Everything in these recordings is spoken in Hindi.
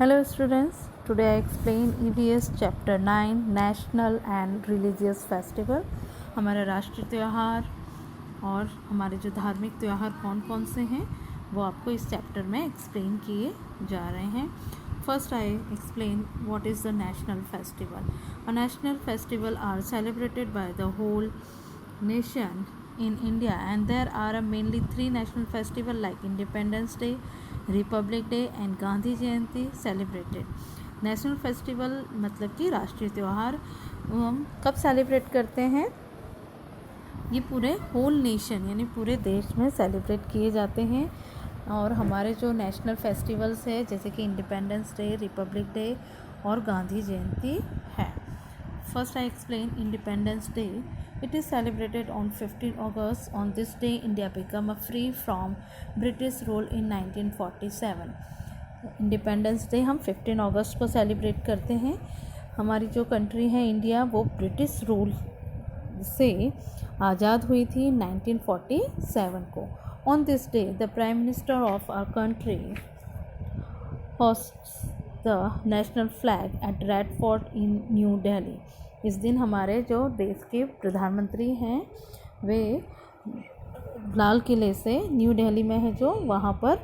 Hello students, today I explain EVS chapter 9 National and Religious Festival। हमारा राष्ट्रीय त्यौहार और हमारे जो धार्मिक त्यौहार कौन कौन से हैं वो आपको इस चैप्टर में एक्सप्लेन किए जा रहे हैं। First I explain what is the national festival. A national festival are celebrated by the whole nation in India, and there are mainly three national festivals like Independence Day, Republic Day and Gandhi Jayanti celebrated. National festival मतलब कि राष्ट्रीय त्यौहार हम कब सेलिब्रेट करते हैं? ये पूरे होल नेशन यानी पूरे देश में सेलिब्रेट किए जाते हैं। और हमारे जो नेशनल फेस्टिवल्स है जैसे कि इंडिपेंडेंस डे, रिपब्लिक डे और गांधी जयंती है। First I explain Independence Day. It is celebrated on 15 August. On this day, India became free from British rule in 1947. Independence day हम 15 अगस्त को सेलिब्रेट करते हैं। हमारी जो कंट्री है इंडिया वो ब्रिटिश रूल से आज़ाद हुई थी 1947 को। On this day the prime minister of our country hosts the national flag at Red Fort in New Delhi. इस दिन हमारे जो देश के प्रधानमंत्री हैं वे लाल किले से न्यू दिल्ली में है जो वहाँ पर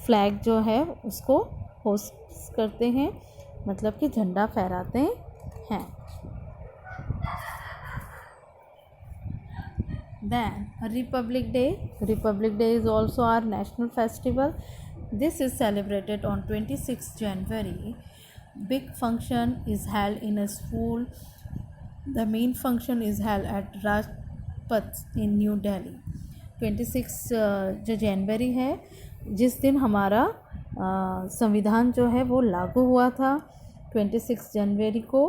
फ्लैग जो है उसको होस्ट करते हैं, मतलब कि झंडा फहराते हैं। Then Republic Day is also our national festival. This is celebrated on 26 January. Big function is held in a school. The main function is held at Rajpath in New Delhi. 26 जो जनवरी है जिस दिन हमारा संविधान जो है वो लागू हुआ था 26 जनवरी को,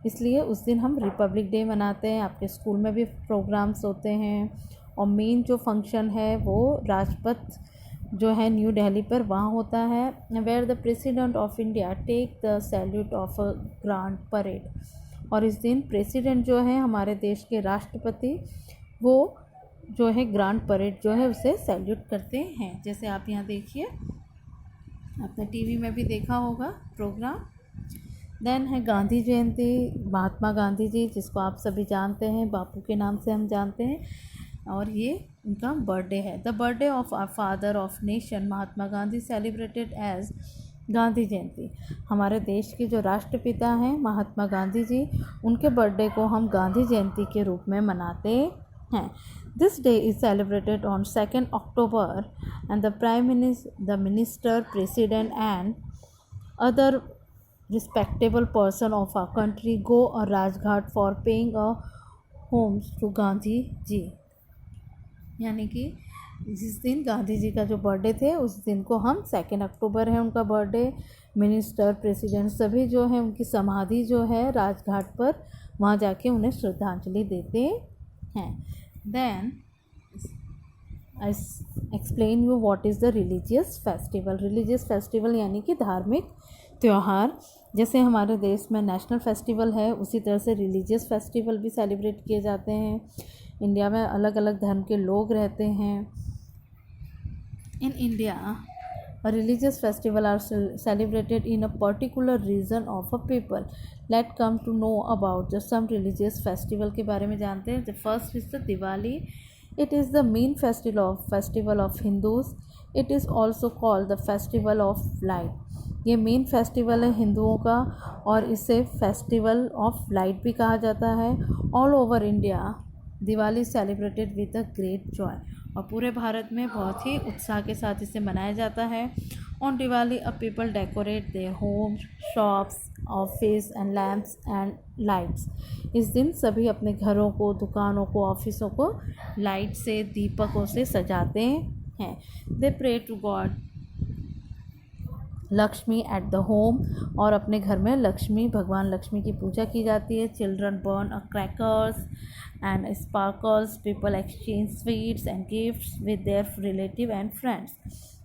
इसलिए उस दिन हम रिपब्लिक डे मनाते हैं। आपके स्कूल में भी प्रोग्राम्स होते हैं और मेन जो फंक्शन है वो राजपथ जो है न्यू दिल्ली पर वहाँ होता है, where the president of India take the salute of a grand parade. और इस दिन प्रेसिडेंट जो है हमारे देश के राष्ट्रपति वो जो है ग्रांड परेड जो है उसे सैल्यूट करते हैं। जैसे आप यहाँ देखिए, आपने टीवी में भी देखा होगा प्रोग्राम। देन है गांधी जयंती, महात्मा गांधी जी जिसको आप सभी जानते हैं, बापू के नाम से हम जानते हैं, और ये उनका बर्थडे है। The birthday of our father of nation Mahatma Gandhi celebrated as Gandhi Jayanti. हमारे देश के जो राष्ट्रपिता हैं महात्मा गांधी जी, उनके बर्थडे को हम गांधी जयंती के रूप में मनाते हैं। This day is celebrated on 2 October and the minister, president and other respectable person of our country go a Rajghat for paying a homes to Gandhi ji. यानी कि जिस दिन गांधी जी का जो बर्थडे थे उस दिन को हम 2 अक्टूबर है उनका बर्थडे, मिनिस्टर, प्रेसिडेंट सभी जो है उनकी समाधि जो है राजघाट पर वहाँ जाके उन्हें श्रद्धांजलि देते हैं। Then I explain you what is the religious festival. Religious festival यानी कि धार्मिक त्यौहार। जैसे हमारे देश में नेशनल फेस्टिवल है उसी तरह से रिलीजियस फेस्टिवल भी सेलिब्रेट किए जाते हैं। इंडिया में अलग अलग धर्म के लोग रहते हैं। In India religious festival are celebrated in a particular region of a people. Let come to know about the some religious festival के बारे में जानते हैं। The first is the Diwali. It is the main festival of Hindus. It is also called the festival of light. ये मेन फेस्टिवल है हिंदुओं का और इसे फेस्टिवल ऑफ लाइट भी कहा जाता है। All over India Diwali celebrated with a great Joy. और पूरे भारत में बहुत ही उत्साह के साथ इसे मनाया जाता है। On Diwali a people decorate their home, shops, office and lamps and lights. इस दिन सभी अपने घरों को, दुकानों को, ऑफिसों को लाइट से, दीपकों से सजाते हैं। They pray to god Lakshmi at the home. और अपने घर में लक्ष्मी, भगवान लक्ष्मी की पूजा की जाती है। Children burn a crackers and sparkles. People exchange sweets and gifts with their relative and friends.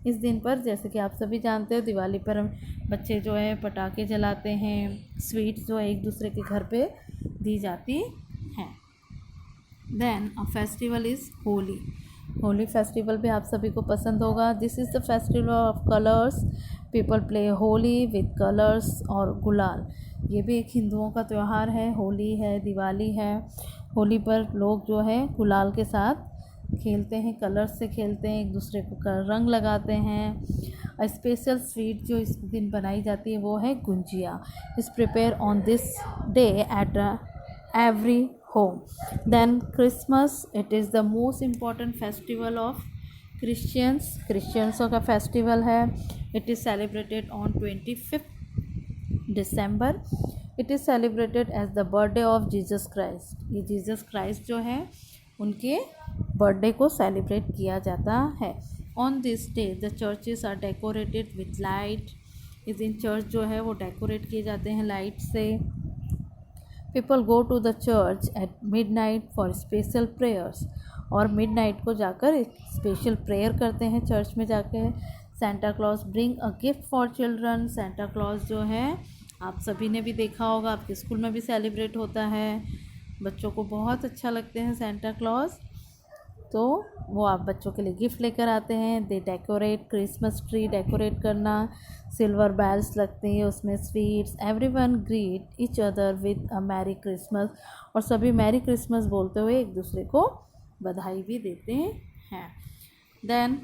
इस दिन पर जैसे कि आप सभी जानते हो दिवाली पर हम बच्चे जो है पटाखे जलाते हैं, स्वीट्स जो है एक दूसरे के घर पे दी जाती हैं। Then a festival is Holi. Holi festival भी आप सभी को पसंद होगा। This is the festival of colours people play Holi with colours और गुलाल। ये भी एक हिंदुओं का त्यौहार है, होली है, दिवाली है। होली पर लोग जो है गुलाल के साथ खेलते हैं, कलर्स से खेलते हैं, एक दूसरे को रंग लगाते हैं। स्पेशल स्वीट जो इस दिन बनाई जाती है वो है गुंजिया। इस prepare on this day at every home. Then Christmas, it is the most important festival of क्रिश्चियंसों का फेस्टिवल है। It is celebrated on 25 December. It is celebrated as the birthday of Jesus Christ. ये जीसस क्राइस्ट जो है उनके बर्थडे को सेलिब्रेट किया जाता है। On this day the churches are decorated with light. इस दिन चर्च जो है वो डेकोरेट किए जाते हैं लाइट से। People go to the church at midnight for special prayers. और मिडनाइट को जाकर एक स्पेशल प्रेयर करते हैं चर्च में जाकर। Santa Claus bring a gift for children. Santa Claus जो है आप सभी ने भी देखा होगा, आपके स्कूल में भी सेलिब्रेट होता है। बच्चों को बहुत अच्छा लगते हैं सेंटा क्लॉज, तो वो आप बच्चों के लिए गिफ्ट लेकर आते हैं। दे डेकोरेट क्रिसमस ट्री, डेकोरेट करना, सिल्वर बेल्स लगती हैं उसमें, sweets. Everyone greet each other with a merry Christmas. और सभी मैरी क्रिसमस बोलते हुए एक दूसरे को बधाई भी देते हैं। Then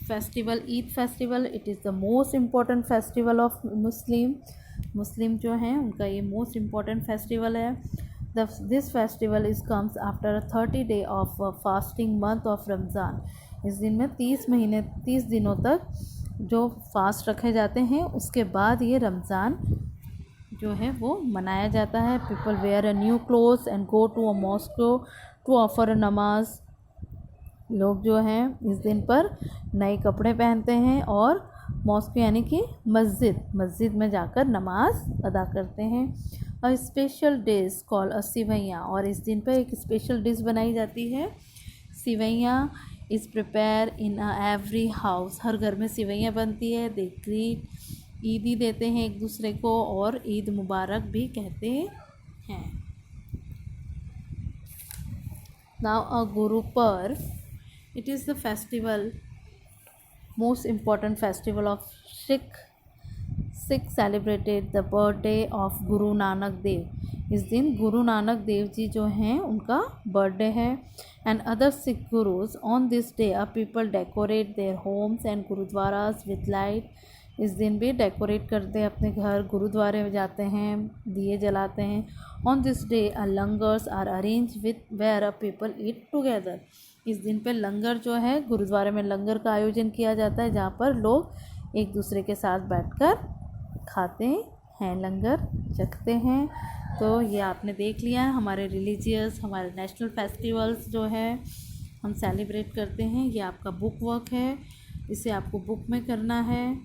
festival, Eid festival, it is the most important festival of Muslim जो हैं उनका ये मोस्ट इम्पॉर्टेंट फेस्टिवल है। This festival is comes after 30 day of fasting month of Ramzan. इस दिन में 30 दिनों तक जो फास्ट रखे जाते हैं, उसके बाद ये रमज़ान जो है वो मनाया जाता है। People wear a new clothes and go to a mosque to offer a namaz. लोग जो हैं इस दिन पर नए कपड़े पहनते हैं और मॉस्क यानी कि मस्जिद में जाकर नमाज अदा करते हैं। अ स्पेशल डिश कॉल अ सिवैया। और इस दिन पर एक स्पेशल डिश बनाई जाती है, seviyan. Is prepare in a every house. हर घर में सिवैया बनती है। दे ग्रीट, ईदी देते हैं एक दूसरे को और ईद मुबारक भी कहते हैं। Now a Guru Parv, it is the festival most important festival of Sikh celebrated the birthday of Guru Nanak Dev। इस दिन गुरु नानक देव जी जो हैं उनका बर्थडे है। And other Sikh gurus on this day a people decorate their homes and gurdwaras with light. इस दिन भी डेकोरेट करते हैं अपने घर, गुरुद्वारे में जाते हैं, दिए जलाते हैं। On this day a langars are arrange with where a people eat together. इस दिन पे लंगर जो है गुरुद्वारे में लंगर का आयोजन किया जाता है, जहाँ पर लोग एक दूसरे के साथ बैठकर खाते हैं, लंगर चखते हैं। तो ये आपने देख लिया है हमारे रिलीजियस, हमारे नेशनल फेस्टिवल्स जो है हम सेलिब्रेट करते हैं। ये आपका बुक वर्क है, इसे आपको बुक में करना है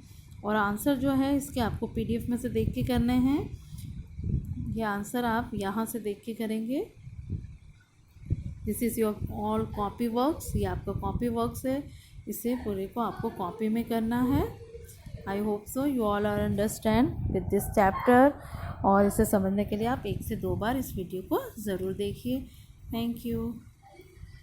और आंसर जो है इसके आपको PDF में से देख के करने हैं। ये आंसर आप यहाँ से देख के करेंगे। This is your all copy works. ये आपका कॉपी वर्क्स है, इसे पूरे को आपको कॉपी में करना है। I hope so you all are understand with this chapter. और इसे समझने के लिए आप 1 से 2 बार इस वीडियो को ज़रूर देखिए। Thank you.